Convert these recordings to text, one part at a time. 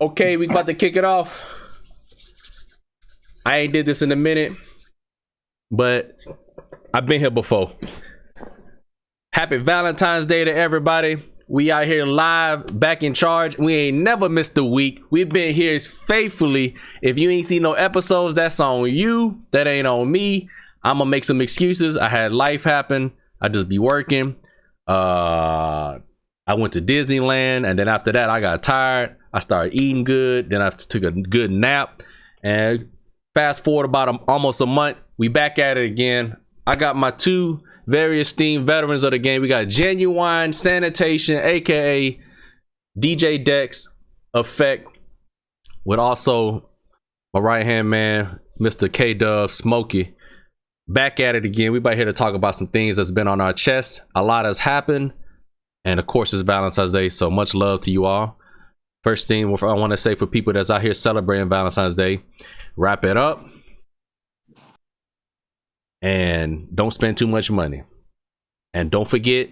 Okay, we about to kick it off. I ain't did this in a minute, but I've been here before. Happy Valentine's Day to everybody. We out here live, back in charge. We ain't never missed a week. We've been here faithfully. If you ain't seen no episodes, that's on you. That ain't on me. I'm gonna make some excuses. I had life happen. I just be working. I went to Disneyland, and then after that, I got tired. I started eating good. Then I took a good nap. And fast forward about almost a month, we back at it again. I got my two very esteemed veterans of the game. We got Genuine Sanitation, aka DJ Dex Effect, with also my right hand man, Mr. K Dub Smokey. Back at it again. We about here to talk about some things that's been on our chest. A lot has happened, and of course it's Valentine's Day, so much love to you all. First thing I want to say for people that's out here celebrating Valentine's Day, wrap it up and don't spend too much money. And don't forget,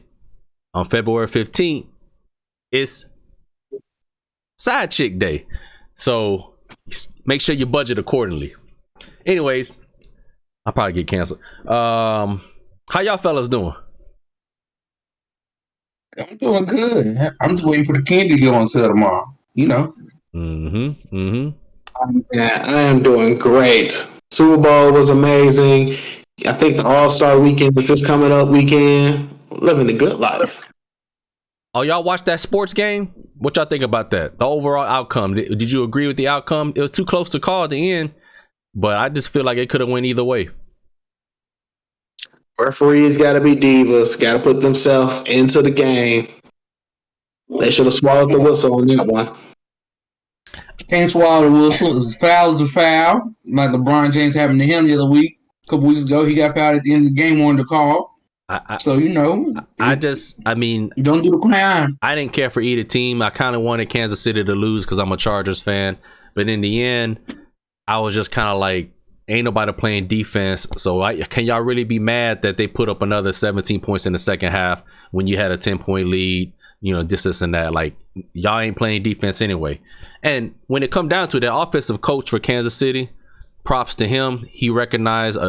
on February 15th, it's Side Chick Day. So make sure you budget accordingly. Anyways, I'll probably get canceled. How y'all fellas doing? I'm doing good. I'm just waiting for the candy to go on sale tomorrow. You know. Yeah, I am doing great. Super Bowl was amazing. I think the All-Star weekend is this coming up weekend. Living the good life. Oh, y'all watched that sports game? What y'all think about that? The overall outcome. Did you agree with the outcome? It was too close to call at the end, but I just feel like it could have went either way. Referees got to be divas. Got to put themselves into the game. They should have swallowed the whistle on that one. Can't swallow the whistle. Foul is a foul. Like LeBron James happened to him the other week. A couple weeks ago, he got fouled at the end of the game, wanted to call. So, you know. I mean. You don't do the crime. I didn't care for either team. I kind of wanted Kansas City to lose because I'm a Chargers fan. But in the end, I was just kind of like, ain't nobody playing defense. So can y'all really be mad that they put up another 17 points in the second half when you had a 10-point lead? You know, this and that. Like, y'all ain't playing defense anyway. And when it come down to it, the offensive coach for Kansas City, props to him. He recognized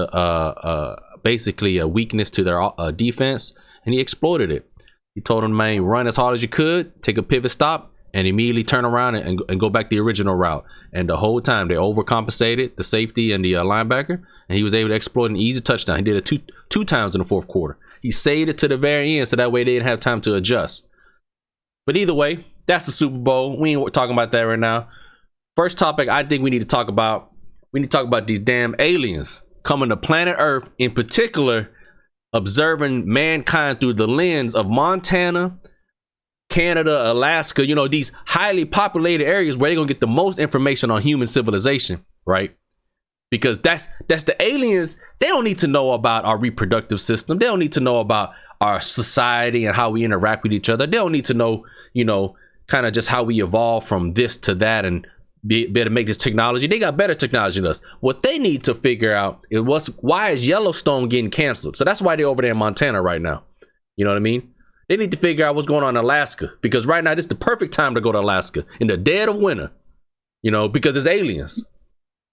basically a weakness to their defense, and he exploited it. He told them, man, run as hard as you could, take a pivot stop, and immediately turn around and go back the original route. And the whole time, they overcompensated the safety and the linebacker, and he was able to exploit an easy touchdown. He did it two times in the fourth quarter. He saved it to the very end, so that way they didn't have time to adjust. But either way, that's the Super Bowl. We ain't talking about that right now. First topic I think we need to talk about these damn aliens coming to planet Earth, in particular, observing mankind through the lens of Montana, Canada, Alaska, you know, these highly populated areas where they're going to get the most information on human civilization, right? Because that's the aliens. They don't need to know about our reproductive system. They don't need to know about our society and how we interact with each other. They don't need to know, you know, kind of just how we evolve from this to that and be able to make this technology. They got better technology than us. What they need to figure out is why is Yellowstone getting canceled? So that's why they're over there in Montana right now. You know what I mean? They need to figure out what's going on in Alaska, because right now this is the perfect time to go to Alaska in the dead of winter, you know, because it's aliens.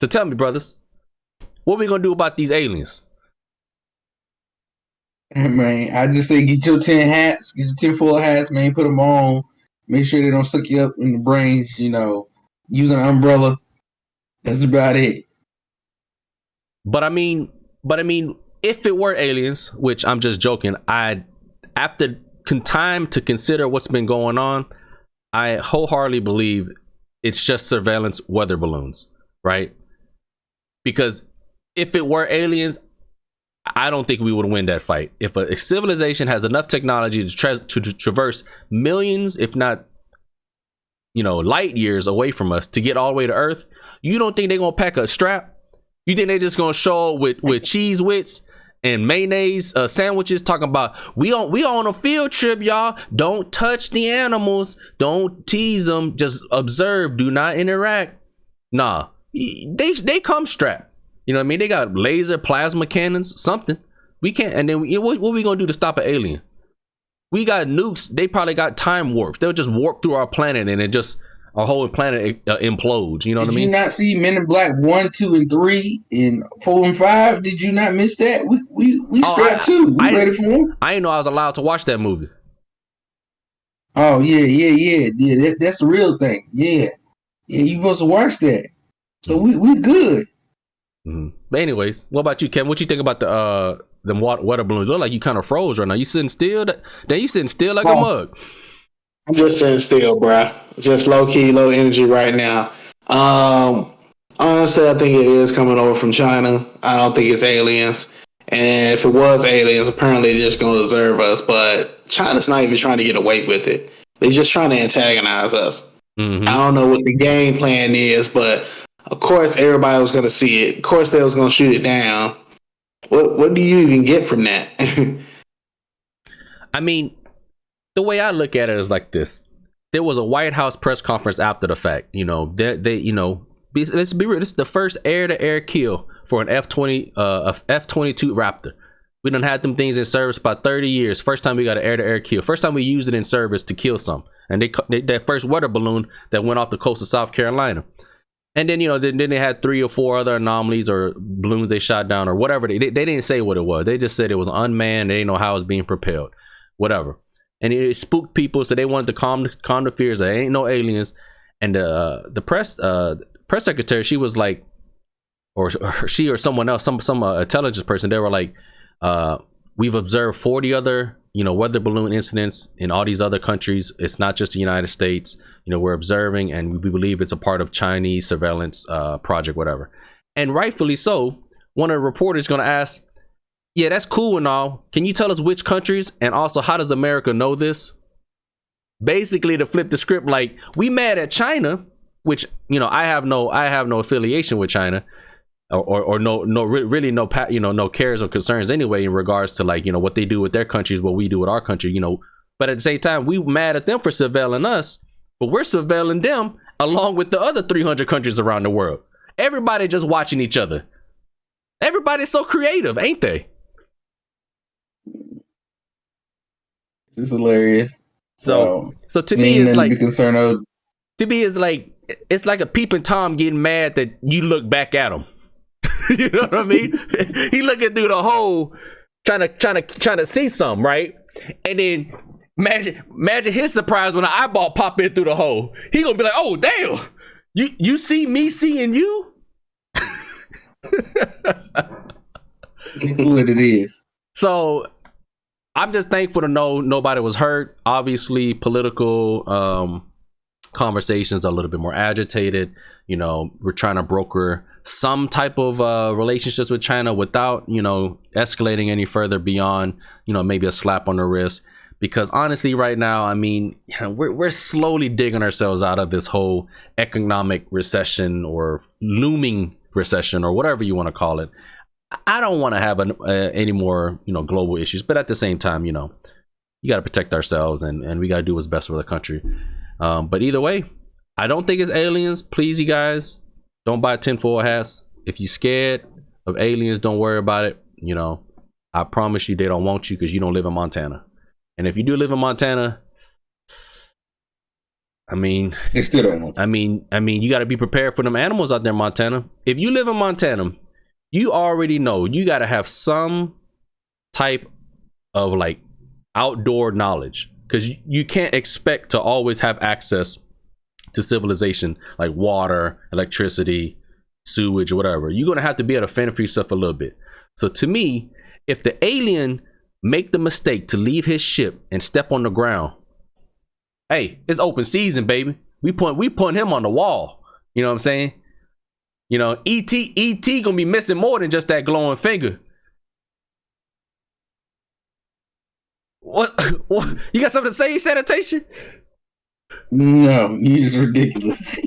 So tell me, brothers, what are we gonna do about these aliens? Man, I just say get your 10 hats, get your 10 full hats, man, put them on. Make sure they don't suck you up in the brains, you know, using an umbrella. That's about it. But I mean, if it were aliens, which I'm just joking, after time to consider what's been going on, I wholeheartedly believe it's just surveillance weather balloons, right? Because if it were aliens, I don't think we would win that fight. If a civilization has enough technology to traverse millions, if not, you know, light years away from us to get all the way to Earth, you don't think they're gonna pack a strap? You think they're just gonna show up with cheese wits and mayonnaise sandwiches, talking about we on a field trip, y'all. Don't touch the animals, don't tease them, just observe, do not interact. Nah, they come strapped. You know what I mean? They got laser plasma cannons, something. We can't. And then what we gonna do to stop an alien? We got nukes. They probably got time warps. They'll just warp through our planet and then just our whole planet implodes. You know what I Did mean? you not see Men in Black 1, 2, and 3, and 4 and 5? Did you not miss that? We strapped too. We ready for them. I didn't know I was allowed to watch that movie. Oh yeah. That's the real thing. Yeah. You supposed to watch that. So we good. Mm-hmm. But anyways, what about you, Kevin? What you think about the water balloons? Look like you kind of froze right now. You sitting still? Then you sitting still like a mug. I'm just sitting still, bruh. Just low key, low energy right now. Honestly, I think it is coming over from China. I don't think it's aliens. And if it was aliens, apparently they're just going to observe us. But China's not even trying to get away with it. They're just trying to antagonize us. Mm-hmm. I don't know what the game plan is, but of course everybody was going to see it. Of course they was going to shoot it down. What do you even get from that? I mean, the way I look at it is like this. There was a White House press conference after the fact. You know, let's be real. This is the first air-to-air kill for an F-22 Raptor. We done had them things in service about 30 years. First time we got an air-to-air kill. First time we used it in service to kill some. And that first weather balloon that went off the coast of South Carolina. And then, then they had 3 or 4 other anomalies or balloons they shot down or whatever. They didn't say what it was. They just said it was unmanned. They didn't know how it was being propelled. Whatever. And it spooked people, so they wanted to calm the fears. There ain't no aliens. And the press secretary, she was like, or she or someone else, some intelligence person, they were like, we've observed 40 other weather balloon incidents in all these other countries. It's not just the United States. We're observing, and we believe it's a part of Chinese surveillance project, whatever. And rightfully so. One of the reporters going to ask, yeah, that's cool and all. Can you tell us which countries? And also, how does America know this? Basically, to flip the script, like, we mad at China, which, I have no affiliation with China, or no cares or concerns anyway in regards to, like, what they do with their countries, what we do with our country, But at the same time, we mad at them for surveilling us, but we're surveilling them along with the other 300 countries around the world. Everybody just watching each other. Everybody's so creative, ain't they? This is hilarious. So to me, it's like, be concerned of. To me, it's like a peeping Tom getting mad that you look back at him. You know what I mean? He looking through the hole, trying to see something, right? And then imagine his surprise when an eyeball pop in through the hole. He gonna be like, "Oh damn, you see me seeing you." What it is. So I'm just thankful to know nobody was hurt. Obviously, political conversations are a little bit more agitated. We're trying to broker some type of relationships with China without, escalating any further beyond, maybe a slap on the wrist. Because honestly, right now, I mean, we're slowly digging ourselves out of this whole economic recession or looming recession or whatever you want to call it. I don't want to have any more, global issues, but at the same time, you got to protect ourselves and we got to do what's best for the country. But either way, I don't think it's aliens. Please, you guys, don't buy tinfoil hats. If you're scared of aliens, don't worry about it. I promise you, they don't want you because you don't live in Montana. And if you do live in Montana, I mean, they still don't want. I mean, you got to be prepared for them animals out there in Montana. If you live in Montana, you already know you got to have some type of like outdoor knowledge, because you can't expect to always have access to civilization like water, electricity, sewage, whatever. You're going to have to be able to fend for yourself a little bit. So to me, if the alien make the mistake to leave his ship and step on the ground, hey, it's open season, baby. We put him on the wall. You know what I'm saying? E.T. gonna be missing more than just that glowing finger. What? You got something to say, sanitation? No, you just ridiculous.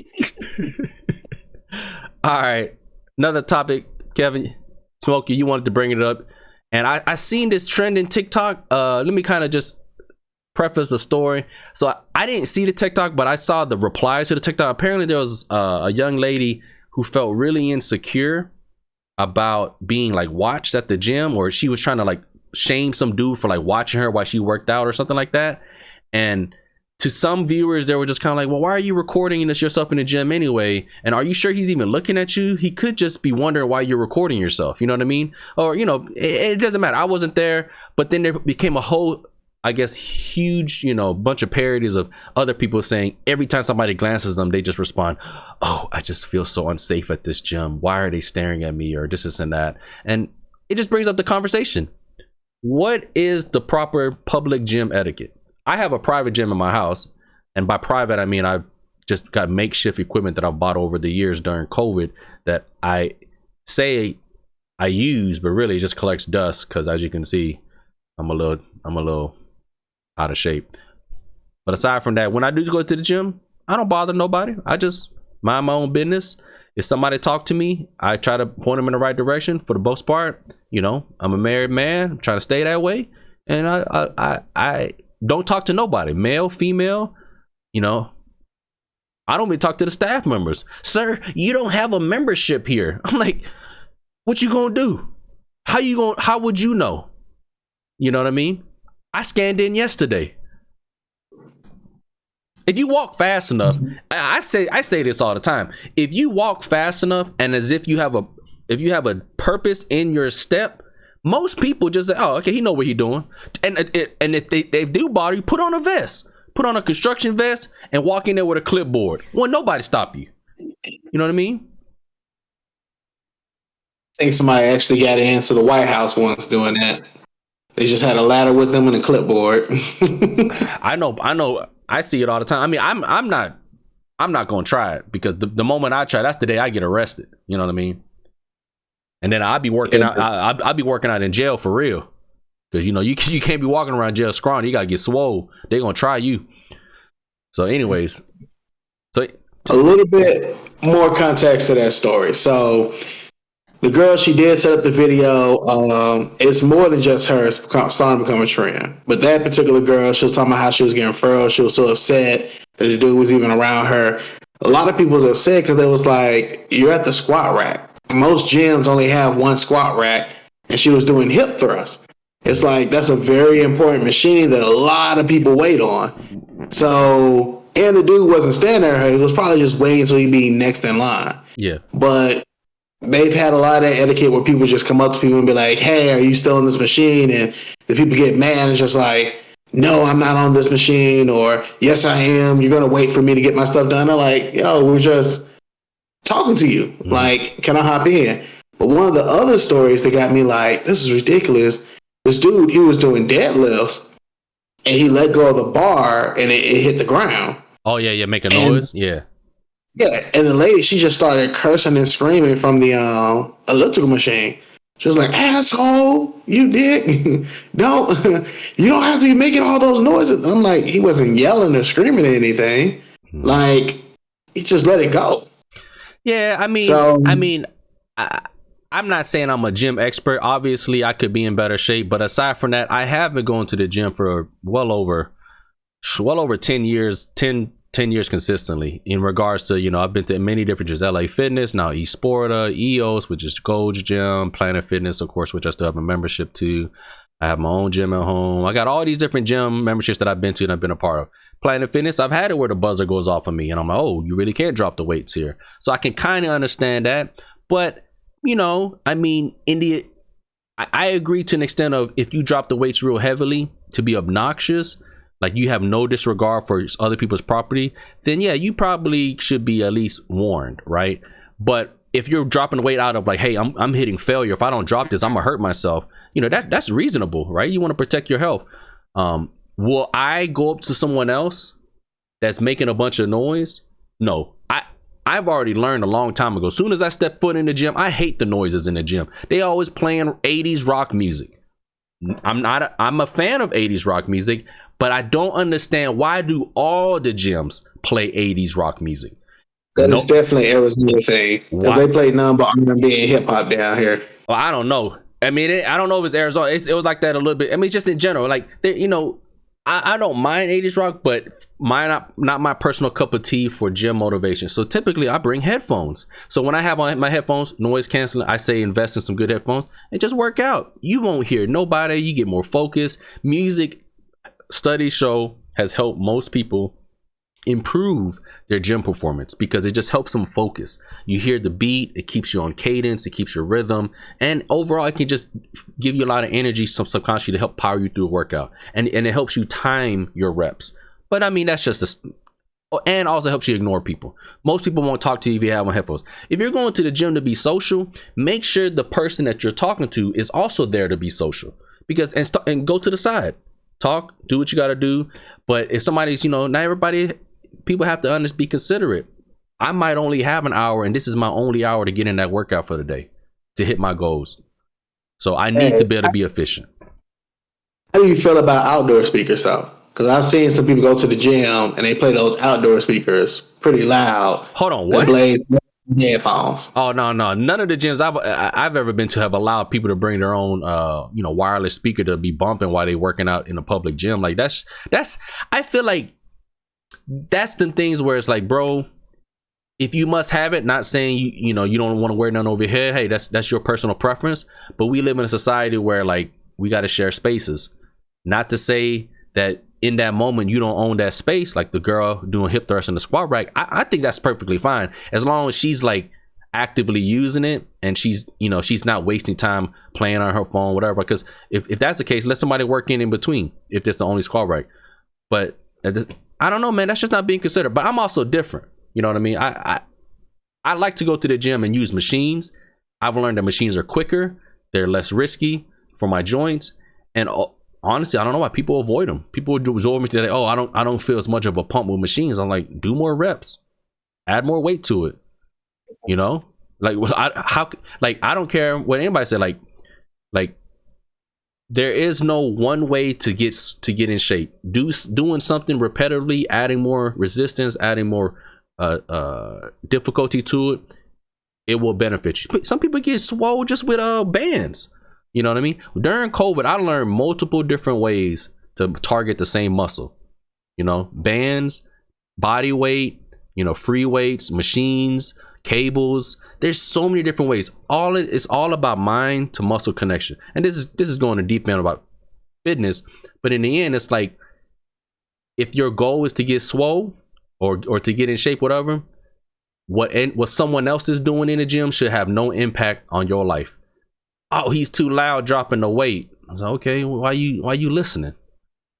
All right, another topic, Kevin. Smokey, you wanted to bring it up, and I seen this trend in TikTok. Let me kind of just preface the story. So I didn't see the TikTok, but I saw the replies to the TikTok. Apparently, there was a young lady who felt really insecure about being like watched at the gym, or she was trying to like shame some dude for like watching her while she worked out or something like that. And to some viewers, they were just kind of like, well, why are you recording this yourself in the gym anyway? And are you sure he's even looking at you? He could just be wondering why you're recording yourself. You know what I mean? Or, it doesn't matter. I wasn't there. But then there became a whole, I guess, huge, bunch of parodies of other people saying every time somebody glances them, they just respond, oh, I just feel so unsafe at this gym. Why are they staring at me? Or this and that. And it just brings up the conversation. What is the proper public gym etiquette? I have a private gym in my house, and by private I mean I've just got makeshift equipment that I've bought over the years during COVID that I say I use, but really it just collects dust because, as you can see, I'm a little out of shape. But aside from that, when I do go to the gym, I don't bother nobody. I just mind my own business. If somebody talk to me, I try to point them in the right direction. For the most part, I'm a married man. I'm trying to stay that way, and I don't talk to nobody, male, female. I don't even talk to the staff members. Sir, you don't have a membership here. I'm like, what you gonna do? How would you know? You know what I mean? I scanned in yesterday. If you walk fast enough, I say this all the time. If you walk fast enough, and as if you have a purpose in your step, most people just say, oh, okay, he know what he doing. And if they do bother you, put on a vest. Put on a construction vest and walk in there with a clipboard. Well, nobody stop you. You know what I mean? I think somebody actually got into the White House once doing that. They just had a ladder with them and a clipboard. I know. I see it all the time. I mean, I'm not going to try it because the moment I try, that's the day I get arrested. You know what I mean? And then I'll be working out. I'll be working out in jail for real, because you can't be walking around jail scrawny. You gotta get swole. They're gonna try you. So, anyways, a little bit more context to that story. So, the girl, she did set up the video. It's more than just her starting to become a trend. But that particular girl, she was talking about how she was getting furrowed. She was so upset that the dude was even around her. A lot of people was upset because it was like, you're at the squat rack. Most gyms only have one squat rack, and she was doing hip thrusts. It's like, that's a very important machine that a lot of people wait on. So, and the dude wasn't standing there. He was probably just waiting until he'd be next in line. Yeah. But they've had a lot of etiquette where people just come up to people and be like, hey, are you still on this machine? And the people get mad and it's just like, no, I'm not on this machine, or yes, I am. You're going to wait for me to get my stuff done. They're like, yo, we're just talking to you. Mm-hmm. Like, can I hop in? But one of the other stories that got me like, this is ridiculous. This dude, he was doing deadlifts and he let go of the bar and it hit the ground. Oh, yeah, make a noise. Yeah. Yeah, and the lady, she just started cursing and screaming from the elliptical machine. She was like, asshole, you dick. You don't have to be making all those noises. And I'm like, he wasn't yelling or screaming or anything. Like, he just let it go. Yeah, I'm not saying I'm a gym expert. Obviously, I could be in better shape. But aside from that, I have been going to the gym for well over 10 years, 10 years consistently, in regards to, I've been to many different gyms, LA Fitness, now Esporta, EOS, which is Gold's Gym, Planet Fitness, of course, which I still have a membership to. I have my own gym at home. I got all these different gym memberships that I've been to and I've been a part of. Planet Fitness, I've had it where the buzzer goes off of me and I'm like, oh, you really can't drop the weights here. So I can kind of understand that. But, I agree to an extent of, if you drop the weights real heavily to be obnoxious, like you have no disregard for other people's property, then yeah, you probably should be at least warned, right? But if you're dropping weight out of like, hey, I'm hitting failure. If I don't drop this, I'm gonna hurt myself. That's reasonable, right? You want to protect your health. Will I go up to someone else that's making a bunch of noise? No. I've already learned a long time ago. As soon as I step foot in the gym, I hate the noises in the gym. They always playing 80s rock music. I'm a fan of 80s rock music, but I don't understand, why do all the gyms play 80s rock music? That is definitely Arizona thing, because they play none but R&B and hip hop down here. Well, I don't know. I don't know if it's Arizona. It was like that a little bit. It's just in general. Like, I don't mind 80s rock, but not my personal cup of tea for gym motivation. So typically I bring headphones. So when I have on my headphones, noise canceling, I say invest in some good headphones and just work out. You won't hear nobody. You get more focus. Music, studies show, has helped most people improve their gym performance because it just helps them focus. You hear the beat, it keeps you on cadence, it keeps your rhythm, and overall it can just give you a lot of energy subconsciously to help power you through a workout, and it helps you time your reps. But I mean, that's just and also helps you ignore people. Most people won't talk to you if you have on headphones. If you're going to the gym to be social, make sure the person that you're talking to is also there to be social, because and go to the side, talk, do what you got to do. But if somebody's, not everybody, people have to be considerate. I might only have an hour, and this is my only hour to get in that workout for the day to hit my goals. So I need to be able to be efficient. How do you feel about outdoor speakers, though? Because I've seen some people go to the gym and they play those outdoor speakers pretty loud. Hold on, what? They blaze headphones. Oh no, none of the gyms I've ever been to have allowed people to bring their own wireless speaker to be bumping while they working out in a public gym. Like that's I feel like that's the things where it's like, bro, if you must have it, not saying you don't want to wear none over your head, hey, that's your personal preference, but we live in a society where like we got to share spaces. Not to say that in that moment you don't own that space, like the girl doing hip thrust in the squat rack. I think that's perfectly fine as long as she's like actively using it and she's not wasting time playing on her phone, whatever. Because if that's the case, let somebody work in between if that's the only squat rack. But I don't know, man, that's just not being considered. But I'm also different, you know what I mean? I like to go to the gym and use machines. I've learned that machines are quicker, they're less risky for my joints, and honestly, I don't know why people avoid them. People absorb me today. Oh, I don't feel as much of a pump with machines. I'm like, do more reps, add more weight to it. Like I don't care what anybody said. Like there is no one way to get in shape. Doing something repetitively, adding more resistance, adding more difficulty to it, it will benefit you. Some people get swole just with bands. You know what I mean? During COVID, I learned multiple different ways to target the same muscle. Bands, body weight, free weights, machines, cables. There's so many different ways. It's all about mind to muscle connection. And this is going to deep end about fitness. But in the end, it's like if your goal is to get swole or to get in shape, whatever, what someone else is doing in the gym should have no impact on your life. Oh, he's too loud dropping the weight. I was like, okay, why you listening?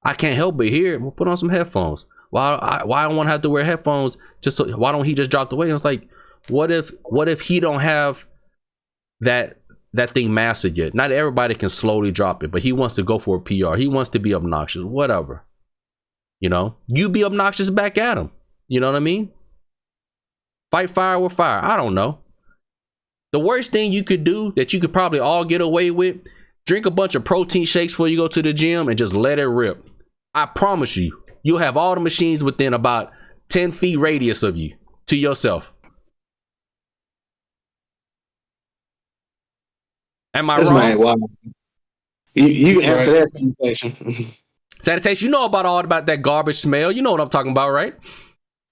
I can't help but hear it. Well, put on some headphones. Why I don't want to have to wear headphones? Why don't he just drop the weight? I was like, what if he don't have that thing mastered yet? Not everybody can slowly drop it, but he wants to go for a PR. He wants to be obnoxious, whatever. You be obnoxious back at him. You know what I mean? Fight fire with fire. I don't know. The worst thing you could do that you could probably all get away with, drink a bunch of protein shakes before you go to the gym and just let it rip. I promise you, you'll have all the machines within about 10 feet radius of you to yourself. Am I wrong? Man, wow. You answer that conversation. Sanitation, you know about that garbage smell. You know what I'm talking about, right?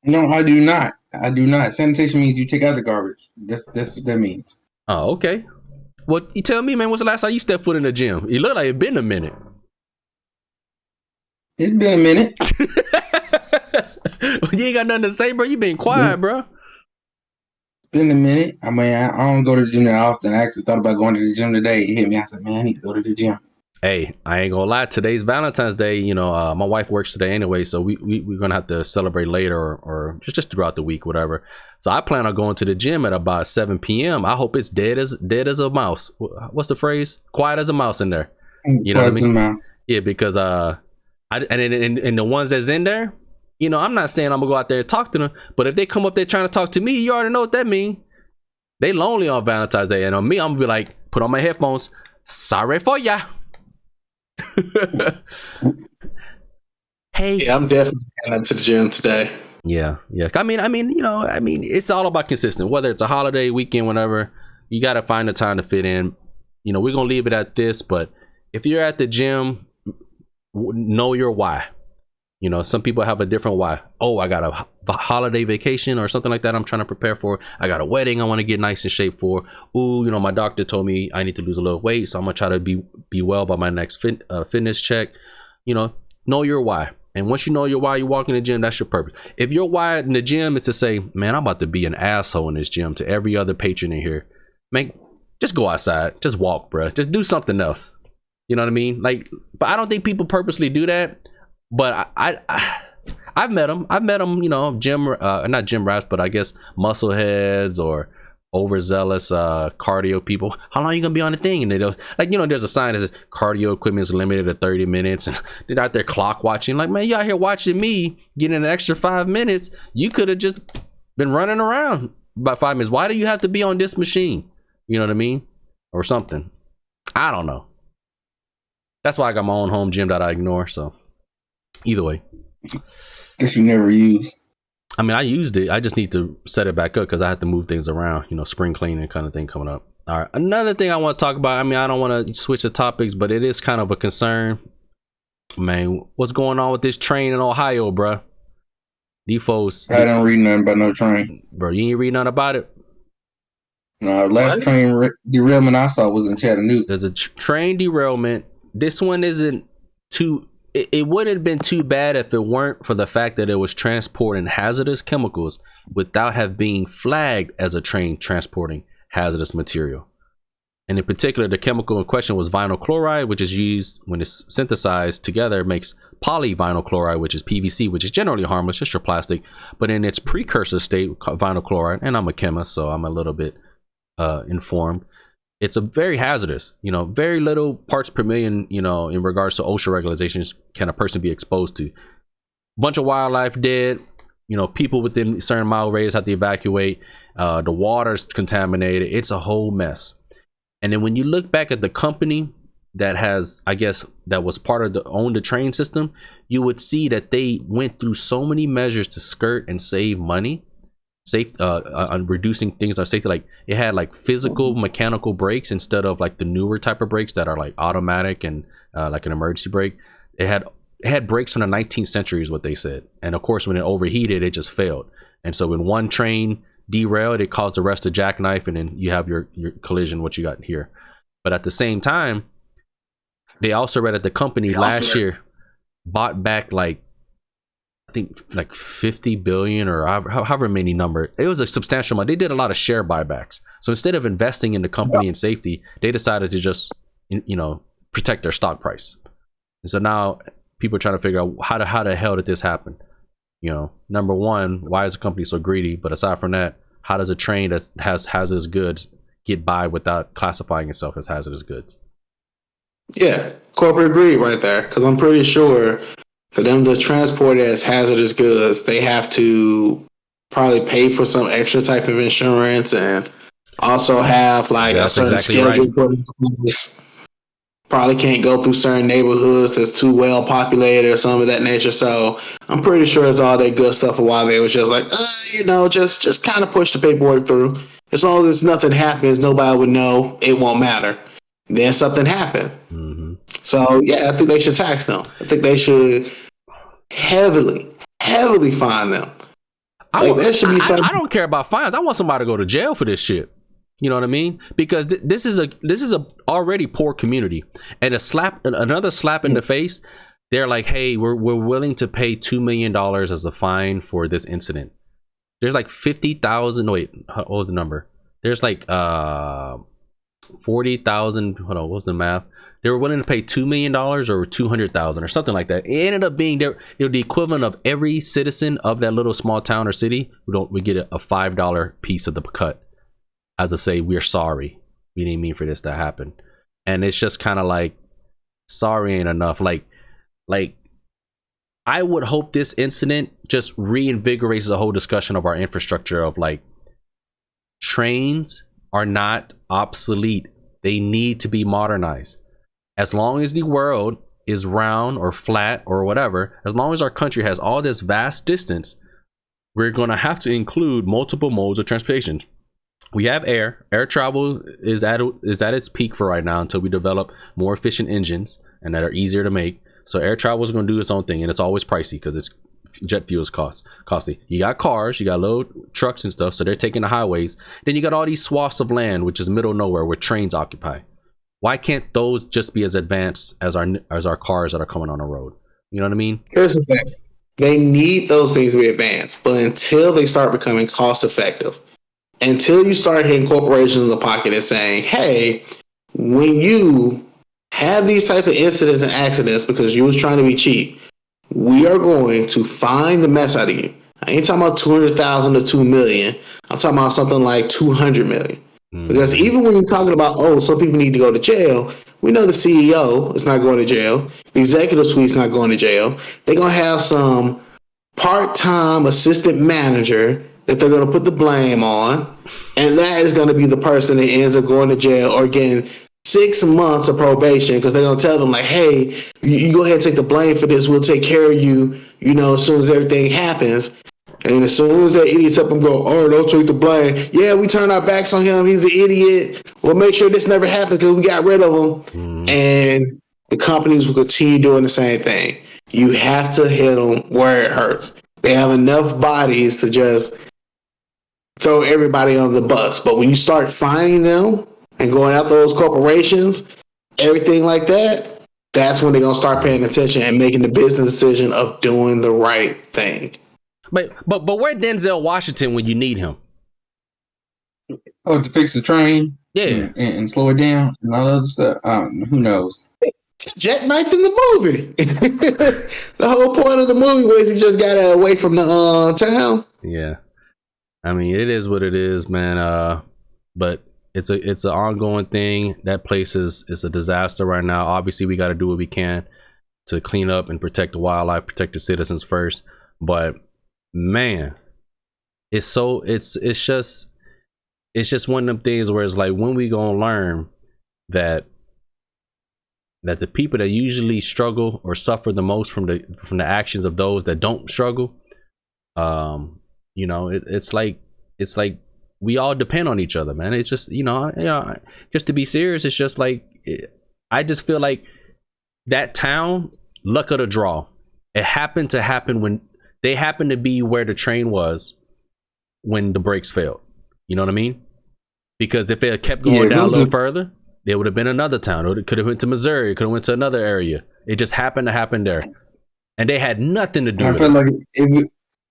No, I do not. Sanitation means you take out the garbage. That's what that means. Oh, okay. Well, you tell me, man, when's the last time you stepped foot in the gym? You look like it's been a minute. It's been a minute. You ain't got nothing to say, bro. You been quiet, bro. It's been a minute. I mean, I don't go to the gym that often. I actually thought about going to the gym today. It hit me. I said, man, I need to go to the gym. Hey, I ain't gonna lie. Today's Valentine's Day. My wife works today anyway, so we're gonna have to celebrate later or just throughout the week, whatever. So I plan on going to the gym at about 7 p.m. I hope it's dead as a mouse. What's the phrase? Quiet as a mouse in there. You know what I mean? Yeah, because and the ones that's in there, I'm not saying I'm gonna go out there and talk to them, but if they come up there trying to talk to me, you already know what that means. They lonely on Valentine's Day, and on me, I'm gonna be like, put on my headphones. Sorry for ya. Hey, yeah, I'm definitely heading to the gym today. Yeah. I mean, it's all about consistent. Whether it's a holiday, weekend, whatever, you got to find the time to fit in. We're gonna leave it at this, but if you're at the gym, know your why. Some people have a different why. Oh, I got a holiday vacation or something like that I'm trying to prepare for. I got a wedding I want to get nice in shape for. Ooh, my doctor told me I need to lose a little weight, so I'm gonna try to be well by my next fitness check. Know your why. And once you know your why you walk in the gym, that's your purpose. If your why in the gym is to say, man, I'm about to be an asshole in this gym to every other patron in here, man, just go outside, just walk, bro. Just do something else. You know what I mean? Like, but I don't think people purposely do that. But I've met them. You know, not gym rats, but I guess muscle heads or overzealous cardio people. How long are you gonna be on the thing? And they don't, like, you know, there's a sign that says cardio equipment is limited to 30 minutes, and they're out there clock watching. Like, man, you out here watching me getting an extra 5 minutes. You could have just been running around about 5 minutes. Why do you have to be on this machine? You know what I mean? Or something. I don't know. That's why I got my own home gym that I ignore. So either way, guess you never use. I mean, I used it. I just need to set it back up because I have to move things around, you know, spring cleaning kind of thing coming up. All right. Another thing I want to talk about. I mean, I don't want to switch the topics, but it is kind of a concern. Man, what's going on with this train in Ohio, bro? These folks. I don't read nothing about no train. Bro, you ain't read nothing about it? No, last train derailment I saw was in Chattanooga. There's a train derailment. This one isn't too... It wouldn't have been too bad if it weren't for the fact that it was transporting hazardous chemicals without have being flagged as a train transporting hazardous material. And in particular, the chemical in question was vinyl chloride, which is used when it's synthesized together, makes polyvinyl chloride, which is PVC, which is generally harmless, just your plastic. But in its precursor state, vinyl chloride, and I'm a chemist, so I'm a little bit informed. It's a very hazardous, you know, very little parts per million, you know, in regards to OSHA regulations can a person be exposed to. Bunch of wildlife dead, you know, people within a certain mile radius have to evacuate. The water's contaminated. It's a whole mess. And then when you look back at the company that has, I guess, that was part of the train system, you would see that they went through so many measures to skirt and save money. On reducing things on safety. Like, it had like physical mechanical brakes instead of like the newer type of brakes that are like automatic and like an emergency brake. It had brakes from the 19th century is what they said, and of course when it overheated it just failed. And so when one train derailed, it caused the rest to jackknife, and then you have your collision, what you got here. But at the same time, they also read that the company last year bought back like, I think like 50 billion or however many number. It was a substantial amount. They did a lot of share buybacks. So instead of investing in the company and safety, they decided to just, you know, protect their stock price. And so now people are trying to figure out how the hell did this happen? You know, number one, why is the company so greedy? But aside from that, how does a train that has hazardous goods get by without classifying itself as hazardous goods? Yeah, corporate greed right there. Because I'm pretty sure for them to transport it as hazardous goods, they have to probably pay for some extra type of insurance and also have like a certain schedule for this. Probably can't go through certain neighborhoods that's too well populated or some of that nature. So I'm pretty sure it's all that good stuff. A while they was just like, you know, just kind of push the paperwork through. As long as nothing happens, nobody would know. It won't matter. Then something happened. Mm-hmm. So yeah, I think they should tax them. I think they should heavily fine them. There should be something. I don't care about fines. I want somebody to go to jail for this shit. You know what I mean? Because this is a already poor community, and another slap in the face. They're like, hey, we're willing to pay $2 million as a fine for this incident. There's like 50,000. Wait, what was the number? There's like 40,000. Hold on, what was the math? They were willing to pay $2 million or 200,000 or something like that. It ended up being the equivalent of every citizen of that little small town or city. We get a $5 piece of the cut, as to say, we're sorry, we didn't mean for this to happen. And it's just kind of like, sorry ain't enough. Like I would hope this incident just reinvigorates the whole discussion of our infrastructure of like, trains are not obsolete. They need to be modernized. As long as the world is round or flat or whatever, as long as our country has all this vast distance, we're going to have to include multiple modes of transportation. We have air travel is at its peak for right now until we develop more efficient engines and that are easier to make. So air travel is going to do its own thing, and it's always pricey because it's jet fuel is costly. You got cars, you got little trucks and stuff, so they're taking the highways. Then you got all these swaths of land, which is middle of nowhere, where trains occupy. Why can't those just be as advanced as our cars that are coming on the road? You know what I mean? Here's the thing. They need those things to be advanced, but until they start becoming cost effective, until you start hitting corporations in the pocket and saying, hey, when you have these type of incidents and accidents because you was trying to be cheap, we are going to find the mess out of you. I ain't talking about 200,000 to 2 million. I'm talking about something like 200 million. Because even when you're talking about, oh, some people need to go to jail, we know the CEO is not going to jail. The executive suite's not going to jail. They're going to have some part-time assistant manager that they're going to put the blame on. And that is going to be the person that ends up going to jail or getting 6 months of probation because they're going to tell them like, hey, you go ahead and take the blame for this. We'll take care of you, as soon as everything happens. And as soon as that idiot's up and go, oh, don't take the blame. Yeah, we turn our backs on him. He's an idiot. We'll make sure this never happens because we got rid of him. And the companies will continue doing the same thing. You have to hit them where it hurts. They have enough bodies to just throw everybody on the bus. But when you start finding them and going after those corporations, everything like that, that's when they're going to start paying attention and making the business decision of doing the right thing. But where Denzel Washington when you need him? Oh, to fix the train, Yeah, and slow it down and all that other stuff. Who knows? Jackknife in the movie. The whole point of the movie was he just got away from the town. Yeah, I mean it is what it is, man. But it's an ongoing thing. That place is a disaster right now. Obviously, we got to do what we can to clean up and protect the wildlife, protect the citizens first. But man, it's just one of them things where it's like, when we gonna learn that the people that usually struggle or suffer the most from the actions of those that don't struggle, it's like we all depend on each other, man. It's just just to be serious, it's just like I just feel like that town, luck of the draw, it happened to happen when they happened to be where the train was when the brakes failed. You know what I mean? Because if it had kept going down a little further, there would have been another town. It could have went to Missouri. It could have went to another area. It just happened to happen there, and they had nothing to do with it. I felt like if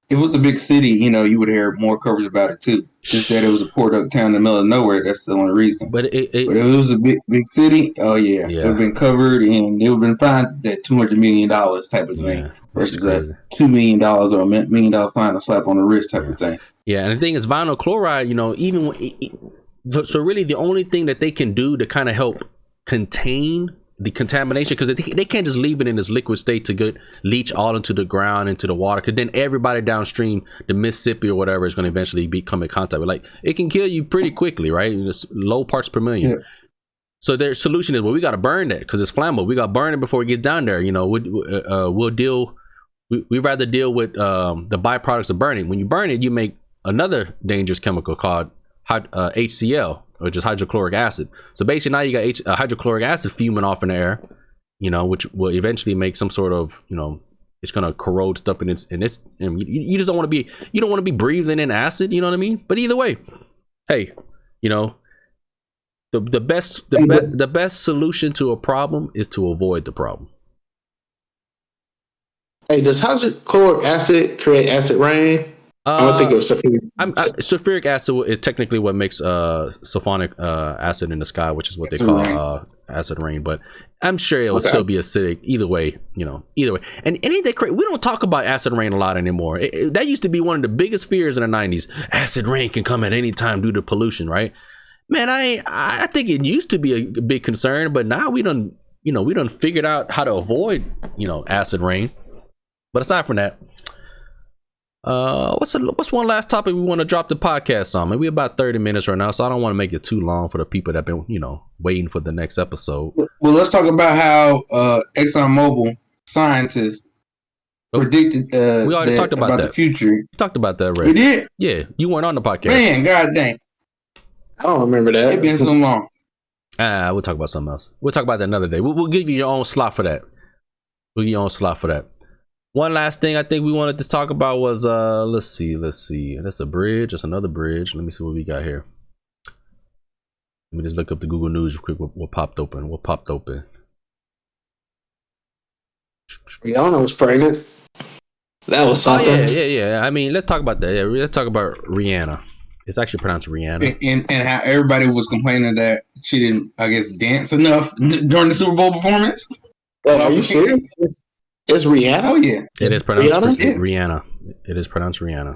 it was a big city, you would hear more coverage about it too. Just that it was a port up town in the middle of nowhere. That's the only reason. But if it was a big city, oh yeah, it would have been covered, and it would have been fine. That $200 million type of thing versus a $2 million or $1 million fine, a slap on the wrist type of thing. Yeah, and the thing is, vinyl chloride, even when, so really the only thing that they can do to kind of help contain the contamination, because they can't just leave it in this liquid state to leach all into the ground, into the water, because then everybody downstream, the Mississippi or whatever, is going to eventually come in contact with. Like, it can kill you pretty quickly, right? It's low parts per million. Yeah. So their solution is, well, we got to burn that because it's flammable. We got to burn it before it gets down there. We'll deal. We rather deal with the byproducts of burning. When you burn it, you make another dangerous chemical called HCl, which is hydrochloric acid. So basically now you got hydrochloric acid fuming off in the air, which will eventually make some sort of, it's going to corrode stuff in its, and you just don't want to be breathing in acid, you know what I mean? But either way, hey, the best solution to a problem is to avoid the problem. Hey, does hydrochloric acid create acid rain? I don't think it was sulfuric acid is technically what makes sulfonic acid in the sky, which is what they call acid rain. But I'm sure it will still be acidic either way. Either way. And ain't that crazy? We don't talk about acid rain a lot anymore. That used to be one of the biggest fears in the 90s. Acid rain can come at any time due to pollution, right? Man, I think it used to be a big concern, but now we done figured out how to avoid acid rain. But aside from that, what's one last topic we want to drop the podcast on? Maybe about 30 minutes right now, so I don't want to make it too long for the people that have been, waiting for the next episode. Well, let's talk about how ExxonMobil scientists predicted we already talked about that. The future. We talked about that already. We did? Yeah, you weren't on the podcast. Man, god dang. I don't remember that. It's been so long. We'll talk about something else. We'll talk about that another day. We'll give you your own slot for that. We'll give you your own slot for that. One last thing I think we wanted to talk about was let's see. That's a bridge. That's another bridge. Let me see what we got here. Let me just look up the Google News real quick. What popped open? Rihanna was pregnant. That was something. Oh, yeah. I mean, let's talk about that. Yeah, let's talk about Rihanna. It's actually pronounced Rihanna. And how everybody was complaining that she didn't, I guess, dance enough during the Super Bowl performance. Are you serious? It's Rihanna? Oh, yeah. It is pronounced Rihanna. It is pronounced Rihanna.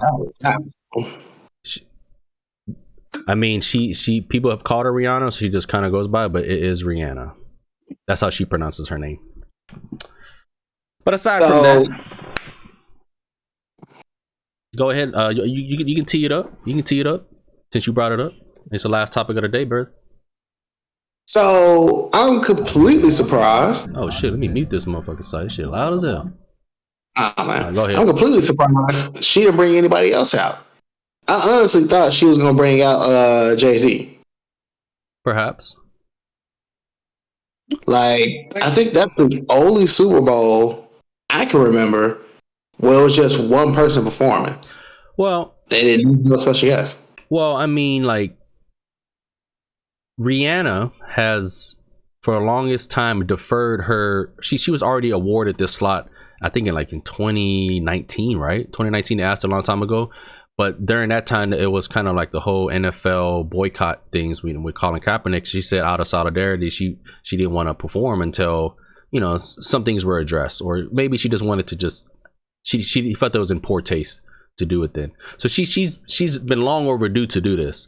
Oh. I mean, she people have called her Rihanna, so she just kind of goes by, but it is Rihanna. That's how she pronounces her name. But aside from that, go ahead. You can tee it up. You can tee it up since you brought it up. It's the last topic of the day, Bert. So I'm completely surprised. Oh shit! Let me mute this motherfucker site. Shit, loud as hell. Oh, man. Right, go ahead. I'm completely surprised she didn't bring anybody else out. I honestly thought she was gonna bring out Jay-Z. Perhaps. Like, I think that's the only Super Bowl I can remember where it was just one person performing. Well, they didn't need no special guest. Well, I mean, like, Rihanna has for the longest time deferred her. She was already awarded this slot, I think in 2019, right? 2019, they asked a long time ago. But during that time, it was kind of like the whole NFL boycott things with Colin Kaepernick. She said out of solidarity, she didn't want to perform until, you know, some things were addressed, or maybe she just wanted to she felt that it was in poor taste to do it then. So she's been long overdue to do this,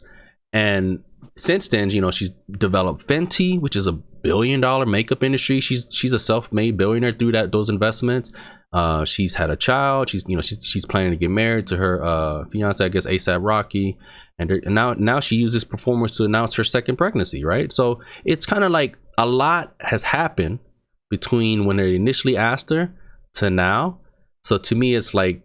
and since then, you know, she's developed Fenty, which is $1 billion makeup industry. She's a self-made billionaire through those investments. She's had a child. She's planning to get married to her fiance, I guess, ASAP Rocky, and now she uses performers to announce her second pregnancy, right? So it's kind of like a lot has happened between when they initially asked her to now. So to me, it's like,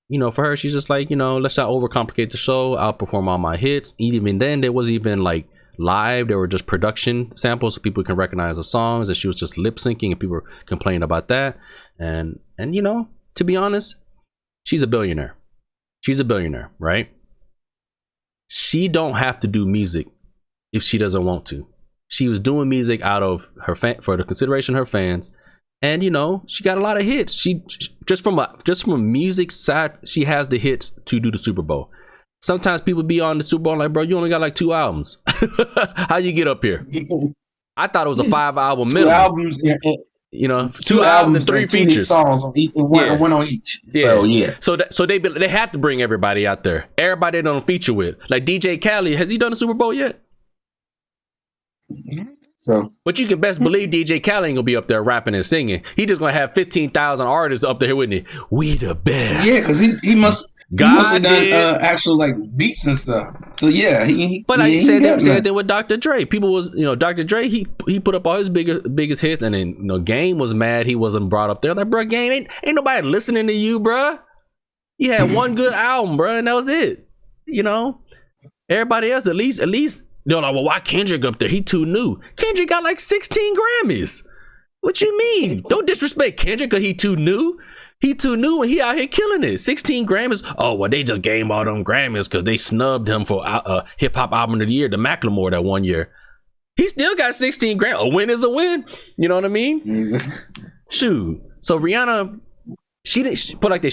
you know, for her, she's just like, you know, let's not overcomplicate the show. I'll perform all my hits. Even then, there was even like live. There were just production samples so people can recognize the songs, and she was just lip syncing, and people were complaining about that. And you know, to be honest, she's a billionaire. She's a billionaire, right? She don't have to do music if she doesn't want to. She was doing music out of her for the consideration of her fans. And you know, she got a lot of hits. She just from a music side, she has the hits to do the Super Bowl. Sometimes people be on the Super Bowl like, bro, you only got like 2 albums. How you get up here? I thought it was a 5-album minimum. 2 albums, you know, 2 albums and 3 features. Songs on each, one on each. Yeah. So yeah. So they have to bring everybody out there. Everybody they don't feature with, like DJ Khaled. Has he done a Super Bowl yet? So, but you can best believe DJ Khaled ain't gonna be up there rapping and singing. He just gonna have 15,000 artists up there with me. We the best. Yeah, because he must have done actual like beats and stuff. So yeah, but like you said that with Dr. Dre. People was, you know, Dr. Dre, he put up all his biggest hits, and then, you know, Game was mad he wasn't brought up there. Like, bro, Game ain't nobody listening to you, bro. You had one good album, bro, and that was it. You know, everybody else at least. No, well, why Kendrick up there? He too new. Kendrick got like 16 Grammys. What you mean? Don't disrespect Kendrick because he too new. He too new and he out here killing it. 16 Grammys. Oh, well, they just gave all them Grammys because they snubbed him for hip hop album of the year, the Macklemore, that one year. He still got 16 Grammys. A win is a win. You know what I mean? Shoot. So Rihanna, she didn't put like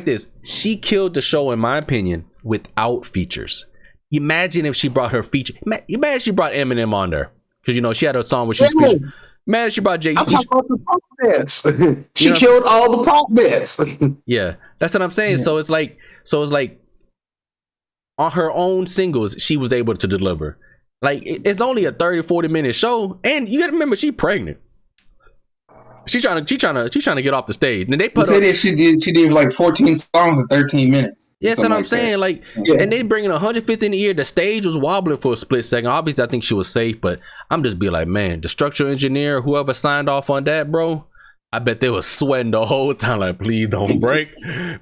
this. She killed the show, in my opinion, without features. Imagine if she brought her feature. Imagine she brought Eminem on there, because, you know, she had a song where she was featured. Imagine she brought Jay-Z. I'm talking about the prop bets. She killed all the prop bets. Yeah, that's what I'm saying. Yeah. So it's like on her own singles, she was able to deliver. Like, it's only a 30-40 minute show, and you gotta remember, she's pregnant. She's trying to get off the stage. And they put that she did like 14 songs in 13 minutes. Yeah, that's what I'm saying. Like, and they bringing 150 in the year. The stage was wobbling for a split second. Obviously, I think she was safe, but I'm just being like, man, the structural engineer, whoever signed off on that, bro, I bet they was sweating the whole time. Like, please don't break,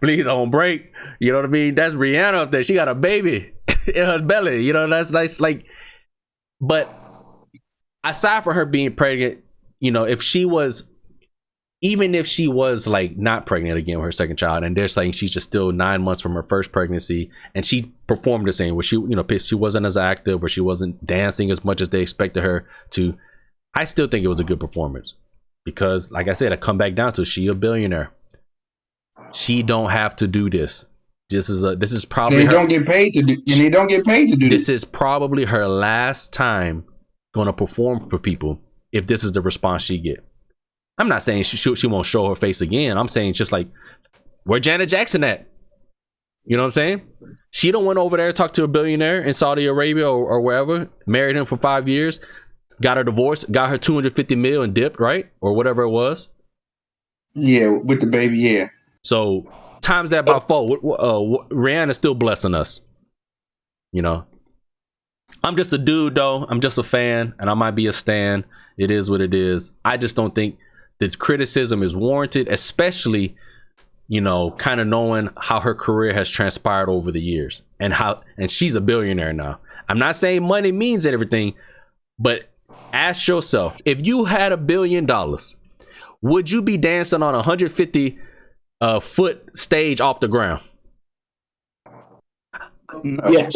please don't break. You know what I mean? That's Rihanna up there. She got a baby in her belly. You know, that's like. But aside from her being pregnant, you know, even if she was like not pregnant again with her second child, and they're saying she's just still 9 months from her first pregnancy, and she performed the same, where she, you know, she wasn't as active, where she wasn't dancing as much as they expected her to, I still think it was a good performance. because, like I said, I come back down to she a billionaire. She don't have to do this. This is probably they don't get paid to do. And they don't get paid to do this. This is probably her last time going to perform for people if this is the response she get. I'm not saying she won't show her face again. I'm saying just like, where Janet Jackson at? You know what I'm saying? She don't went over there, talk to a billionaire in Saudi Arabia or wherever, married him for 5 years, got her divorce, got her 250 mil and dipped, right? Or whatever it was. Yeah, with the baby, yeah. So times that by 4. Rihanna's still blessing us. You know, I'm just a dude though. I'm just a fan, and I might be a stan. It is what it is. I just don't think the criticism is warranted, especially, you know, kind of knowing how her career has transpired over the years and she's a billionaire now. I'm not saying money means everything, but ask yourself, if you had $1 billion, would you be dancing on a 150 foot stage off the ground? Yes.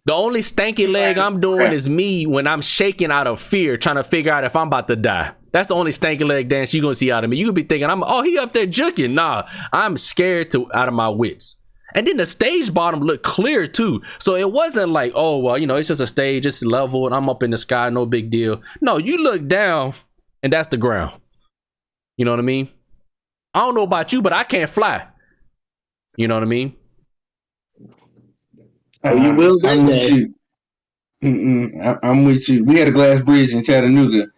The only stanky leg I'm doing is me when I'm shaking out of fear, trying to figure out if I'm about to die. That's the only stanky leg dance you're gonna see out of me. You could be thinking, he up there juking. Nah, I'm scared out of my wits. And then the stage bottom looked clear too. So it wasn't like, oh, well, you know, it's just a stage, it's level, and I'm up in the sky, no big deal. No, you look down and that's the ground. You know what I mean? I don't know about you, but I can't fly. You know what I mean? You will get I'm that. with you. I'm with you. We had a glass bridge in Chattanooga.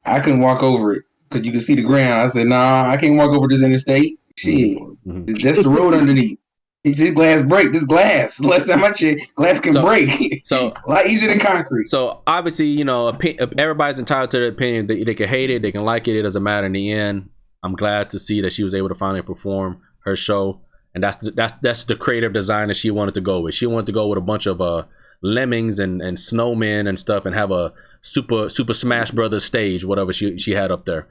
I couldn't walk over it because you could see the ground. I said, nah, I can't walk over this interstate. Shit. Mm-hmm. That's the road underneath. He said glass break. This glass. Last time I checked, glass can break. So a lot easier than concrete. So obviously, you know, everybody's entitled to their opinion. They can hate it, they can like it. It doesn't matter in the end. I'm glad to see that she was able to finally perform her show, and that's the creative design that she wanted to go with. She wanted to go with a bunch of lemmings and snowmen and stuff, and have a super Smash Brothers stage, whatever she had up there.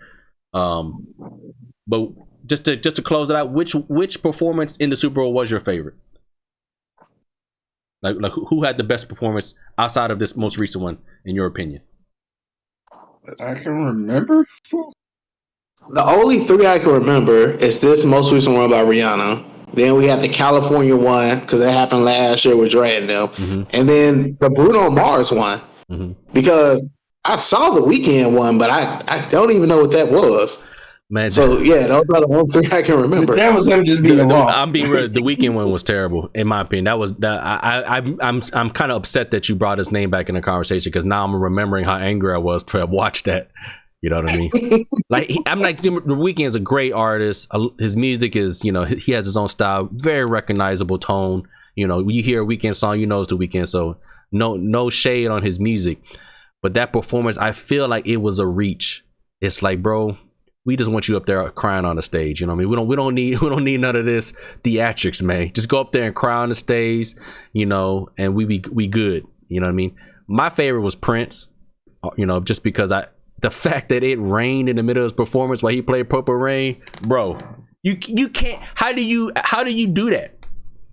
But just to close it out, which performance in the Super Bowl was your favorite? Like who had the best performance outside of this most recent one, in your opinion? I can remember. The only 3 I can remember is this most recent one by Rihanna. Then we had the California one, because that happened last year with Dre and them. Mm-hmm. And then the Bruno Mars one. Mm-hmm. Because I saw the Weeknd one, but I don't even know what that was. Man, so yeah, those are the only 3 I can remember. That was him just being lost. I'm being real. The Weeknd one was terrible, in my opinion. I'm kind of upset that you brought his name back in the conversation, because now I'm remembering how angry I was to have watched that. You know what I mean? I'm like, The Weeknd is a great artist. His music is, you know, he has his own style, very recognizable tone. You know, when you hear a Weeknd song, you know it's The Weeknd. So no shade on his music, but that performance, I feel like it was a reach. It's like, bro, we just want you up there crying on the stage. You know what I mean? We don't need none of this theatrics, man. Just go up there and cry on the stage, you know, and we good. You know what I mean? My favorite was Prince. You know, just because the fact that it rained in the middle of his performance while he played Purple Rain, bro, you can't. How do you do that?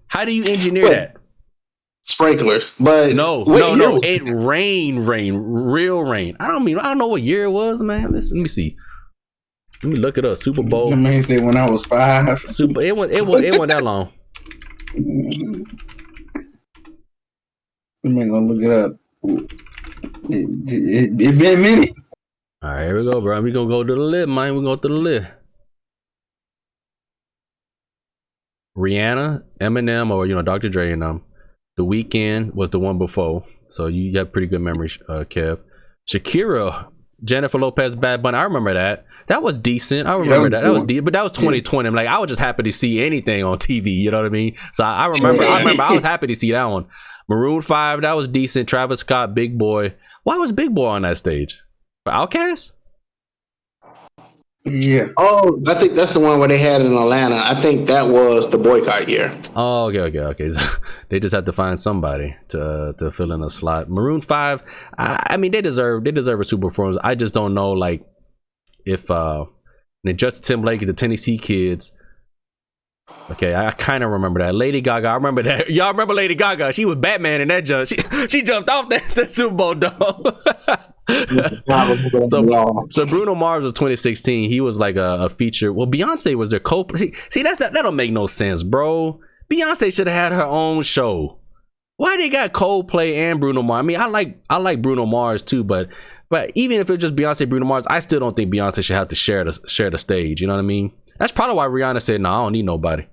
How do you engineer that? Sprinklers, but no, it rain, real rain. I don't know what year it was, man. Let me see. Let me look it up. Super Bowl. The man said when I was 5. It wasn't that long. I'm gonna look it up. It been a minute. All right, here we go, bro. We gonna go to the list, man. We go to the list. Rihanna, Eminem, or Dr. Dre and them. The Weeknd was the one before, so you have pretty good memory, Kev. Shakira, Jennifer Lopez, Bad Bunny. I remember that. That was decent. I remember that. That was deep, but that was 2020. I'm like, I was just happy to see anything on TV. You know what I mean? So I remember. I was happy to see that one. Maroon 5, that was decent. Travis Scott, Big Boy. Why was Big Boy on that stage? For Outkast? Yeah. Oh, I think that's the one where they had in Atlanta. I think that was the boycott year. Oh, okay. So they just had to find somebody to fill in a slot. Maroon 5, I mean, they deserve a super performance. I just don't know, like, if Justin Timberlake and the Tennessee Kids. Okay, I kind of remember that. Lady Gaga, I remember that. Y'all remember Lady Gaga? She was Batman in that jump. She jumped off that Super Bowl dome. So Bruno Mars was 2016. He was like a feature. Well, Beyonce was their see that don't make no sense, bro. Beyonce should have had her own show. Why they got Coldplay and Bruno Mars? I mean, I like Bruno Mars too, but even if it's just Beyonce, Bruno Mars, I still don't think Beyonce should have to share the stage. You know what I mean? That's probably why Rihanna said, "No, I don't need nobody."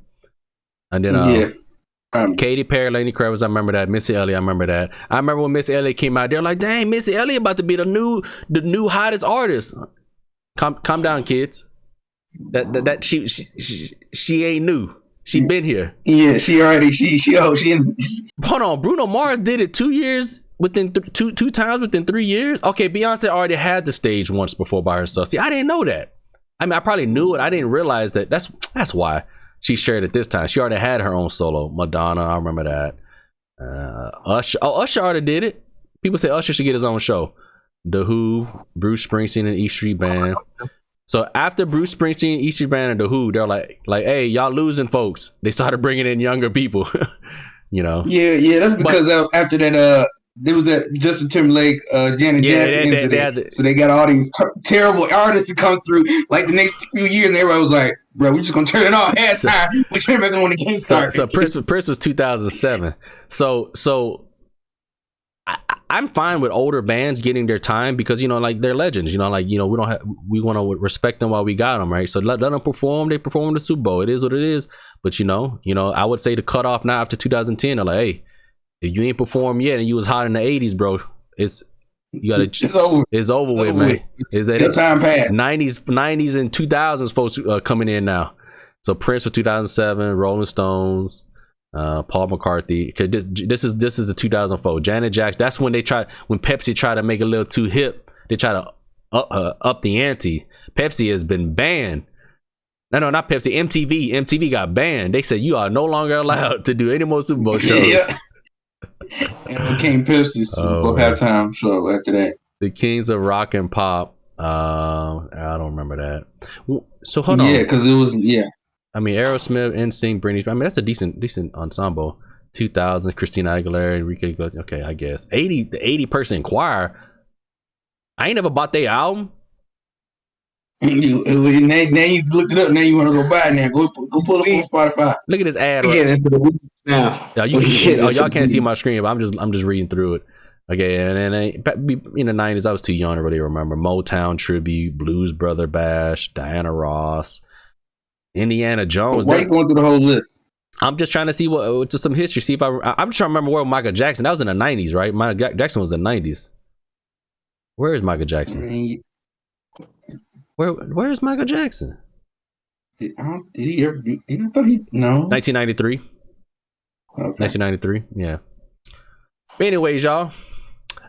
And then Katy Perry, Lenny Kravitz, I remember that. Missy Elliott, I remember that. I remember when Missy Elliott came out, they're like, "Dang, Missy Elliott about to be the new hottest artist." Calm down, kids. That she ain't new. She been here. Yeah, she Hold on, Bruno Mars did it 2 years within two times within 3 years. Okay, Beyonce already had the stage once before by herself. See, I didn't know that. I mean, I probably knew it. I didn't realize that. That's why she shared it this time. She already had her own solo. Madonna, I remember that. Usher already did it. People say Usher should get his own show. The Who, Bruce Springsteen, and E Street Band. So after Bruce Springsteen, E Street Band, and The Who, they're like, hey, y'all losing folks. They started bringing in younger people. You know. Yeah. That's because after that, there was that Justin Timberlake, Janet Jackson incident. So they got all these terrible artists to come through like the next few years, and everybody was like, "Bro, we're just gonna turn it off halftime. We turn it back on when the game starts." So Prince was 2007. So I'm fine with older bands getting their time because like they're legends. We want to respect them while we got them, right? So let them perform. They perform the Super Bowl. It is what it is. But I would say the cutoff now after 2010. They're like, hey, if you ain't performed yet and you was hot in the 80s, bro, it's over. It's over with, man. Is that time passed? 90s and 2000s folks coming in now. So Prince for 2007, Rolling Stones, Paul McCartney. This is the 2004. Janet Jackson. That's when when Pepsi tried to make it a little too hip. They try to up the ante. Pepsi has been banned. No, not Pepsi. MTV got banned. They said you are no longer allowed to do any more Super Bowl shows. Yeah. And it became Pepsi's Super Bowl halftime show after that. The Kings of Rock and Pop. I don't remember that. So hold on. Yeah, because it was I mean, Aerosmith, NSYNC, Britney. I mean, that's a decent ensemble. 2000, Christina Aguilera, Enrique. Okay, I guess the 80 person choir. I ain't never bought their album. Now you looked it up. Now you want to go buy it. Now go pull it up on Spotify. Look at this ad. Right now. Y'all can't see my screen, but I'm just reading through it. Okay, and then in the 90s, I was too young to really remember. Motown Tribute, Blues Brother Bash, Diana Ross, Indiana Jones. Why are you going through the whole list? I'm just trying to see what some history. See if I'm trying to remember where Michael Jackson. That was in the 90s, right? Michael Jackson was in the 90s. Where is Michael Jackson? Where is Michael Jackson? Did he ever? I thought he no. 1993. Okay. 1993. Yeah. But anyways, y'all,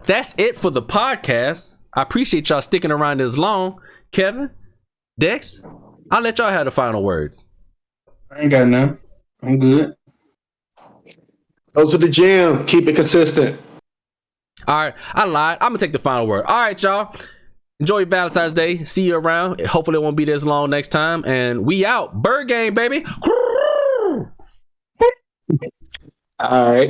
that's it for the podcast. I appreciate y'all sticking around this long. Kevin, Dex, I'll let y'all have the final words. I ain't got none. I'm good. Go to the gym. Keep it consistent. All right. I lied. I'm going to take the final word. All right, y'all. Enjoy Valentine's Day. See you around. Hopefully it won't be this long next time. And we out. Bird game, baby. All right.